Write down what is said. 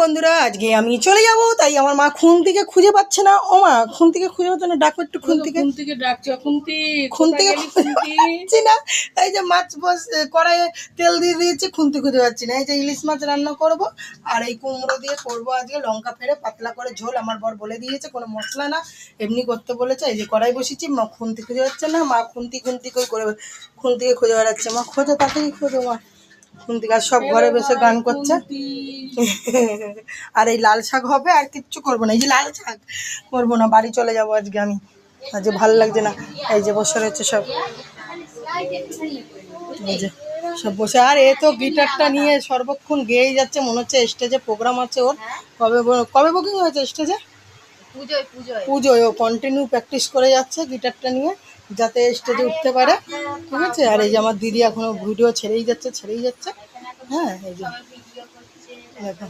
বন্ধুরা, আজকে আমি চলে যাব, তাই আমার মা খুন্তিকে খুঁজে পাচ্ছে না। ও মা, খুন্তিকে খুঁজে পাচ্ছে না, ডাকো একটু খুন্তিকে। ডাকছো খুন্তিকে পাচ্ছি না। এই যে মাছ কড়াইয়ে তেল দিয়ে দিয়েছি, খুন্তি খুঁজে পাচ্ছি না। এই যে ইলিশ মাছ রান্না করব, আর এই কুমড়ো দিয়ে করবো আজকে লঙ্কা ফেলে পাতলা করে ঝোল। আমার বর বলে দিয়েছে কোনো মশলা না, এমনি করতে বলেছে। এই যে কড়াই বসেছি, মা খুন্তি খুঁজে পাচ্ছে না। মা খুন্তি করে খুন্তিকে খুঁজে বেড়াচ্ছে। মা খোঁজো, তাড়াতাড়ি খোঁজো মা খুন্তিকে। আর সব ঘরে বসে গান করছে। আর এই লাল শাক হবে, আর কিচ্ছু করবো না। এই যে লাল শাক করবো না, বাড়ি চলে যাবো আজকে আমি। আজকে ভালো লাগছে না। এই যে বসে রয়েছে সব, এই যে সব বসে। আর এ তো গিটারটা নিয়ে সর্বক্ষণ গেয়েই যাচ্ছে, মনে হচ্ছে স্টেজে প্রোগ্রাম আছে ওর। কবে বুকিং হয়েছে স্টেজে? পুজোয় ও কন্টিনিউ প্র্যাকটিস করে যাচ্ছে গিটারটা নিয়ে, যাতে স্টেজে উঠতে পারে। ঠিক আছে। আর এই যে আমার দিদি এখনো ভিডিও ছেড়েই যাচ্ছে। হ্যাঁ, এই যে দেখো।